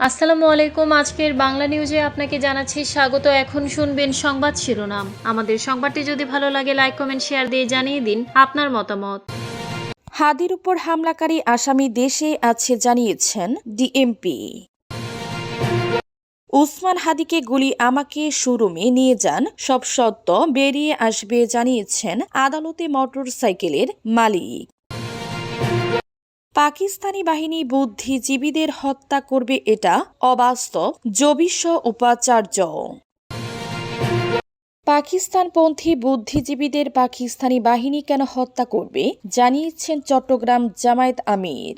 আসসালামু আলাইকুম। আজকের বাংলা নিউজে আপনাকে জানাচ্ছি স্বাগত। এখন শুনবেন সংবাদ শিরোনাম। আমাদের সংবাদটি যদি ভালো লাগে লাইক কমেন্ট শেয়ার দিয়ে জানিয়ে দিন আপনার মতামত। হাদির উপর হামলাকারী আসামি দেশে আছে জানিয়েছেন ডিএমপি। উসমান হাদিকে গুলি আমাকে শোরুমে নিয়ে যান, সব সত্য বেরিয়ে আসবে জানিয়েছেন আদালতে মোটরসাইকেলের মালিক। পাকিস্তানি বাহিনী বুদ্ধিজীবীদের হত্যা করবে এটা অবাস্তব, জবিস উপাচার্য। পাকিস্তানপন্থী বুদ্ধিজীবীদের পাকিস্তানি বাহিনী কেন হত্যা করবে জানিয়েছেন চট্টগ্রাম জামায়াত আমির।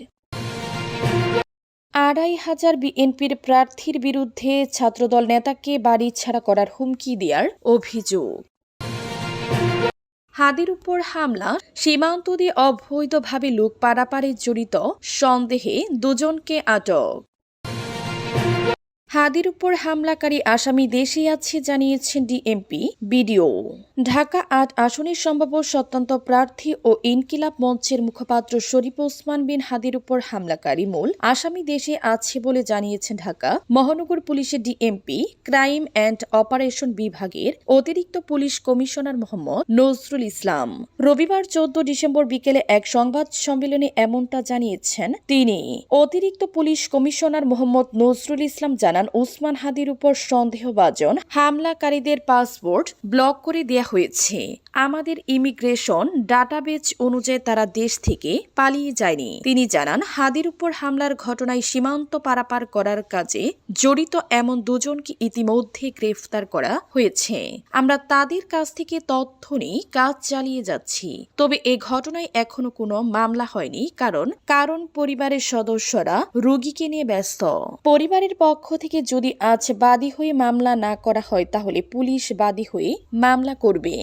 ২৫০০ বিএনপির প্রার্থীর বিরুদ্ধে ছাত্রদল নেতাকে বাড়ি ছাড়া করার হুমকি দেওয়ার অভিযোগ। হাদির উপর হামলা, সীমান্ত দিয়ে অবৈধভাবে লোক পারাপারে জড়িত সন্দেহে দুজনকে আটক। হাদির উপর হামলাকারী আসামি দেশে আছে জানিয়েছেন ডিএমপি বিডিও। ঢাকা ৮ আসনের সম্ভাব্য স্বতন্ত্র প্রার্থী ও ইনকিলাব মঞ্চের মুখপাত্র শরীফ ওসমান বিন হাদির উপর হামলাকারী মূল আসামি দেশে আছে বলে জানিয়েছেন ঢাকা মহানগর পুলিশের ডিএমপি ক্রাইম অ্যান্ড অপারেশন বিভাগের অতিরিক্ত পুলিশ কমিশনার মোহাম্মদ নজরুল ইসলাম। রবিবার ১৪ ডিসেম্বর বিকেলে এক সংবাদ সম্মেলনে এমনটা জানিয়েছেন তিনি। অতিরিক্ত পুলিশ কমিশনার মোহাম্মদ নজরুল ইসলাম জানান, উসমান হাদির উপর সন্দেহভাজন হামলাকারীদের পাসপোর্ট ব্লক করে দেয়া হয়েছে। আমাদের ইমিগ্রেশন ডাটাবেজ অনুযায়ী তারা দেশ থেকে পালিয়ে যায়নি। তিনি জানান, হাদির উপর হামলার ঘটনায় সীমান্ত পারাপার করার কাজে জড়িত এমন দুজনকে ইতিমধ্যে গ্রেফতার করা হয়েছে। আমরা তাদের কাছ থেকে তথ্য নিয়ে কাজ চালিয়ে যাচ্ছি। তবে এ ঘটনায় এখনো কোনো মামলা হয়নি, কারণ পরিবারের সদস্যরা রোগীকে নিয়ে ব্যস্ত। পরিবারের পক্ষ থেকে যদি আজ বাদী হয়ে মামলা না করা হয় তাহলে পুলিশ বাদী হয়ে মামলা করবে।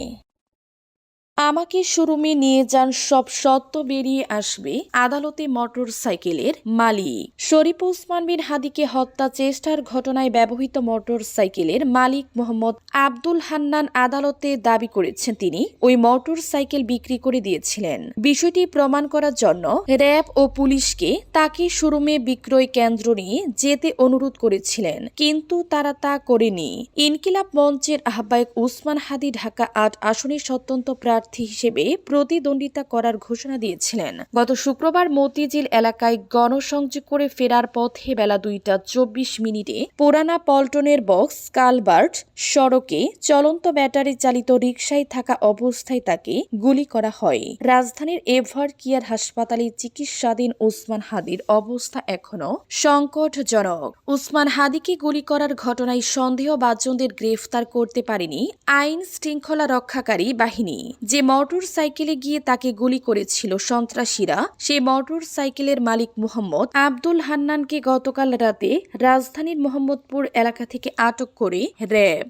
আমাকে শোরুমে নিয়ে যান, সব সত্য বেরিয়ে আসবে আদালতে মোটরসাইকেলের মালিক। শরীফ ওসমান বিন হাদিকে হত্যা চেষ্টার ঘটনায় ব্যবহৃত মোটরসাইকেলের মালিক মোহাম্মদ আব্দুল হান্নান আদালতে দাবি করেছেন তিনি ওই মোটরসাইকেল বিক্রি করে দিয়েছিলেন। বিষয়টি প্রমাণ করার জন্য র্যাব ও পুলিশকে তাকে শোরুমে বিক্রয় কেন্দ্র নিয়ে যেতে অনুরোধ করেছিলেন, কিন্তু তারা তা করেনি। ইনকিলাব মঞ্চের আহ্বায়ক উসমান হাদি ঢাকা ৮ আসনের স্বতন্ত্র প্রার্থী হিসেবে প্রতিদ্বন্দ্বিতা করার ঘোষণা দিয়েছিলেন। গত শুক্রবার মতিঝিল এলাকায় গণসংযোগ করে ফেরার পথে বেলা ২টা ২৪ পুরানা পল্টনের বক্স কালভার্ট সড়কে চলন্ত ব্যাটারি চালিত রিকশায় থাকা অবস্থায় তাকে গুলি করা হয়। রাজধানীর এভার কেয়ার হাসপাতালে চিকিৎসাধীন উসমান হাদির অবস্থা এখনো সংকটজনক। উসমান হাদিকে গুলি করার ঘটনায় সন্দেহভাজনদের গ্রেফতার করতে পারেনি আইন শৃঙ্খলা রক্ষাকারী বাহিনী। যে মোটর সাইকেলে গিয়ে তাকে গুলি করেছিল সন্ত্রাসীরা, সেই মোটর সাইকেলের মালিক মোহাম্মদ আব্দুল হান্নানকে গতকাল রাতে রাজধানীর মোহাম্মদপুর এলাকা থেকে আটক করে র্যাব।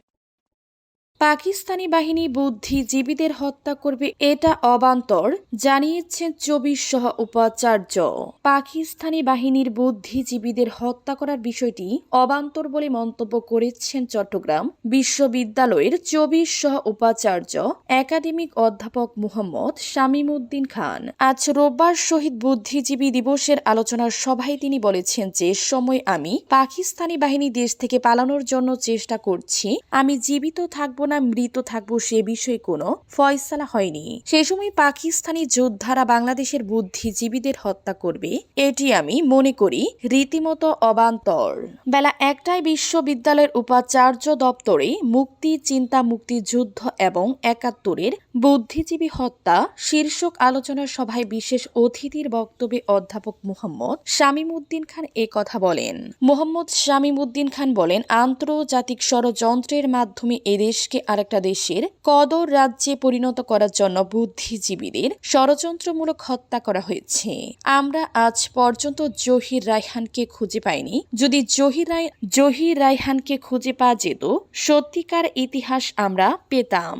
পাকিস্তানি বাহিনী বুদ্ধিজীবীদের হত্যা করবে এটা অবান্তর জানিয়েছেন ২৪ সহ উপাচার্য। পাকিস্তানি বাহিনীর বুদ্ধিজীবীদের হত্যা করার বিষয়টি অবান্তর বলে মন্তব্য করেছেন চট্টগ্রাম বিশ্ববিদ্যালয়ের ২৪ সহ উপাচার্য একাডেমিক অধ্যাপক মোহাম্মদ শামীম উদ্দিন খান। আজ রোববার শহীদ বুদ্ধিজীবী দিবসের আলোচনার সভায় তিনি বলেছেন যে সময় আমি পাকিস্তানি বাহিনী দেশ থেকে পালানোর জন্য চেষ্টা করছি, আমি জীবিত থাকব না মৃত থাকবো সে বিষয়ে কোনো ফয়সালা হয়নি। সে সময় পাকিস্তানি যোদ্ধারা বাংলাদেশের বুদ্ধিজীবীদের হত্যা করবে এটি আমি মনে করি রীতিমতো অবান্তর। বেলা ১টায় বিশ্ববিদ্যালয়ের উপাচার্য দপ্তরে মুক্তি চিন্তা মুক্তিযুদ্ধ এবং ৭১-এর বুদ্ধিজীবী হত্যা শীর্ষক আলোচনা সভায় বিশেষ অতিথির বক্তব্যে অধ্যাপক মোহাম্মদ শামীম উদ্দিন খান এ কথা বলেন। মোহাম্মদ শামীম উদ্দিন খান বলেন, আন্তর্জাতিক ষড়যন্ত্রের মাধ্যমে এদেশকে আরেকটা দেশের কদর রাজ্যে পরিণত করার জন্য বুদ্ধিজীবীদের ষড়যন্ত্রমূলক হত্যা করা হয়েছে। আমরা আজ পর্যন্ত জহির রায়হানকে খুঁজে পাইনি। যদি জহির রায়হানকে খুঁজে পাওয়া যেত, সত্যিকার ইতিহাস আমরা পেতাম।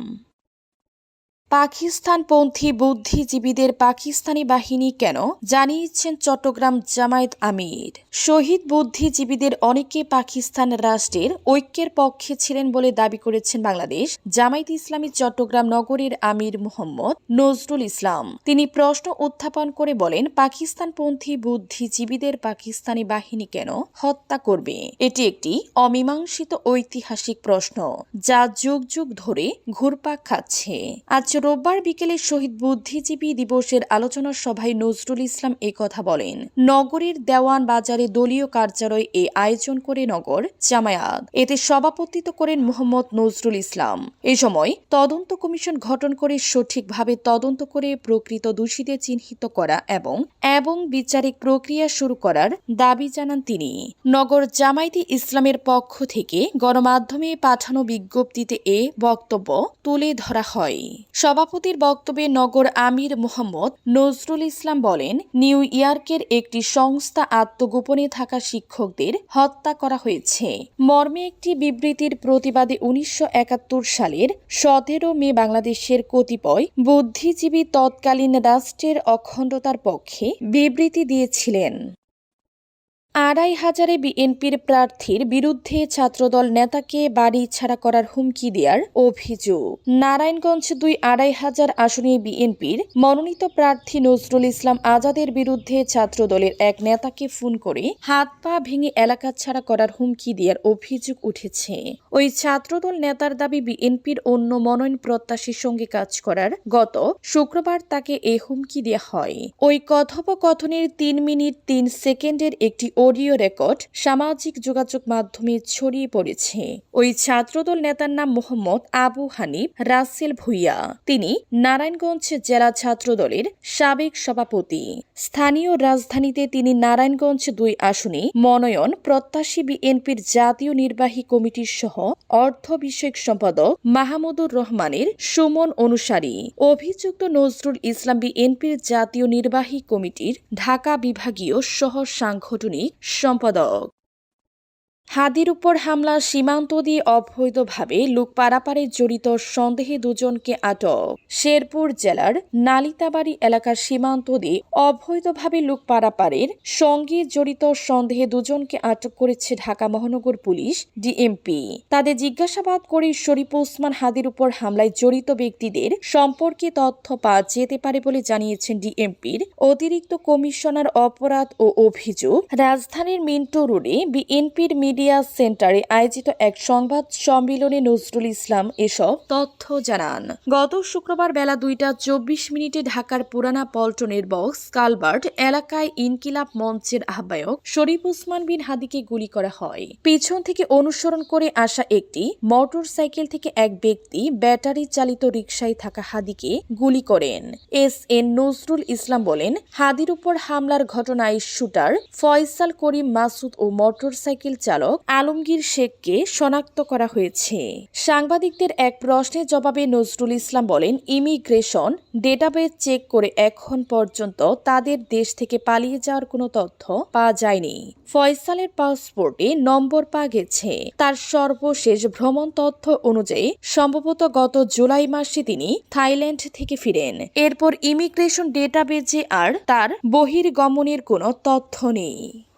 পাকিস্তানপন্থী বুদ্ধিজীবীদের পাকিস্তানি বাহিনী কেন, জানিয়েছেন চট্টগ্রাম জামায়াত আমির। শহীদ বুদ্ধিজীবীদের অনেকে পাকিস্তান রাষ্ট্রের ঐক্যের পক্ষে ছিলেন বলে দাবি করেছেন বাংলাদেশ জামায়াত ইসলামী চট্টগ্রাম নগরীর আমির মোহাম্মদ নজরুল ইসলাম। তিনি প্রশ্ন উত্থাপন করে বলেন, পাকিস্তানপন্থী বুদ্ধিজীবীদের পাকিস্তানি বাহিনী কেন হত্যা করবে? এটি একটি অমীমাংসিত ঐতিহাসিক প্রশ্ন যা যুগ যুগ ধরে ঘুরপাক খাচ্ছে। আজ রোববার বিকেলে শহীদ বুদ্ধিজীবী দিবসের আলোচনা সভায় নজরুল ইসলাম কথা বলেন। নগরীর দেওয়ান বাজারে দলীয় কার্যালয় আয়োজন করে নগর জামায়াত এতে সভাপতিত্ব করেন মোহাম্মদ নজরুল ইসলাম। এ সময় তদন্ত কমিশন গঠন করে সঠিকভাবে তদন্ত করে প্রকৃত দোষীদের চিহ্নিত করা এবং বিচারিক প্রক্রিয়া শুরু করার দাবি জানান তিনি। নগর জামায়াতে ইসলামের পক্ষ থেকে গণমাধ্যমে পাঠানো বিজ্ঞপ্তিতে বক্তব্য তুলে ধরা হয়। সভাপতির বক্তব্যে নগর আমির মোহাম্মদ নজরুল ইসলাম বলেন, নিউ ইয়র্কের একটি সংস্থা আত্মগোপনে থাকা শিক্ষকদের হত্যা করা হয়েছে মর্মে একটি বিবৃতির প্রতিবাদে 1971 সালের 17 মে বাংলাদেশের কতিপয় বুদ্ধিজীবী তৎকালীন রাষ্ট্রের অখণ্ডতার পক্ষে বিবৃতি দিয়েছিলেন। 2500 বিএনপির প্রার্থীর বিরুদ্ধে ছাত্রদল নেতাকে বাড়ি ছাড়া করার হুমকি দেওয়ার অভিযোগ। নারায়ণগঞ্জ 2500 আসনে বিএনপির মনোনীত প্রার্থী নজরুল ইসলাম আজাদের বিরুদ্ধে ছাত্রদলের এক নেতাকে ফোন করে হাত পা ভেঙে এলাকা ছাড়া করার হুমকি দেওয়ার অভিযোগ উঠেছে। ওই ছাত্রদল নেতার দাবি, বিএনপির অন্য মনোনয়ন প্রত্যাশীর সঙ্গে কাজ করার গত শুক্রবার তাকে এই হুমকি দেওয়া হয়। ওই কথোপকথনের 3 মিনিট 3 সেকেন্ডের একটি অডিও রেকর্ড সামাজিক যোগাযোগ মাধ্যমে ছড়িয়ে পড়েছে। ওই ছাত্রদল নেতার নাম মোহাম্মদ আবু হানিফ রাসেল ভুইয়া। তিনি নারায়ণগঞ্জ জেলা ছাত্রদলের সাবেক সভাপতি। স্থানীয় রাজধানীতে তিনি নারায়ণগঞ্জ 2 আসনে মনোনয়ন প্রত্যাশী বিএনপির জাতীয় নির্বাহী কমিটির সহ অর্থ বিষয়ক সম্পাদক মাহমুদুর রহমানের সুমন অনুসারী। অভিযুক্ত নজরুল ইসলাম বিএনপির জাতীয় নির্বাহী কমিটির ঢাকা বিভাগীয় সহ সাংগঠনিক সম্পাদক। হাদির উপর হামলা, সীমান্ত দিয়ে অবৈধভাবে লোক পারাপারে জড়িত সন্দেহে 2 জনকে আটক। শেরপুর জেলার নালিতাবাড়ি এলাকার সীমান্ত দিয়ে অবৈধভাবে লোক পারাপারের সঙ্গে জড়িত সন্দেহে 2 জনকে আটক করেছে ঢাকা মহানগর পুলিশ ডিএমপি। তাদের জিজ্ঞাসাবাদ করে শরীফ ওসমান হাদির উপর হামলায় জড়িত ব্যক্তিদের সম্পর্কে তথ্য পাওয়া যেতে পারে বলে জানিয়েছেন ডিএমপির অতিরিক্ত কমিশনার অপরাধ ও অভিযোগ। রাজধানীর মিন্টো রোডে বিএনপির মিডিয়া সেন্টারে আয়োজিত এক সংবাদ সম্মেলনে নজরুল ইসলাম এসব তথ্য জানান। গত শুক্রবার বেলা 2টা 24 ঢাকার পুরানা পল্টনের বক্স কালভার্ট এলাকায় ইনকিলাব মঞ্চের আহ্বায়ক শরীফ ওসমান বিন হাদিকে গুলি করা হয়। পিছন থেকে অনুসরণ করে আসা একটি মোটর সাইকেল থেকে এক ব্যক্তি ব্যাটারি চালিত রিকশায় থাকা হাদিকে গুলি করেন। এসএন নজরুল ইসলাম বলেন, হাদির উপর হামলার ঘটনায় শুটার ফয়সাল করিম মাসুদ ও মোটর সাইকেল চালক আলমগীর শেখকে শনাক্ত করা হয়েছে। সাংবাদিকদের এক প্রশ্নের জবাবে নজরুল ইসলাম বলেন, ইমিগ্রেশন ডেটাবেস চেক করে এখন পর্যন্ত তাদের দেশ থেকে পালিয়ে যাওয়ার কোনো তথ্য পাওয়া যায়নি। ফয়সালের পাসপোর্টে নম্বর পাওয়া গেছে। তার সর্বশেষ ভ্রমণ তথ্য অনুযায়ী সম্ভবত গত জুলাই মাসে তিনি থাইল্যান্ড থেকে ফিরেন। এরপর ইমিগ্রেশন ডেটাবেজে আর তার বহির্গমনের কোনো তথ্য নেই।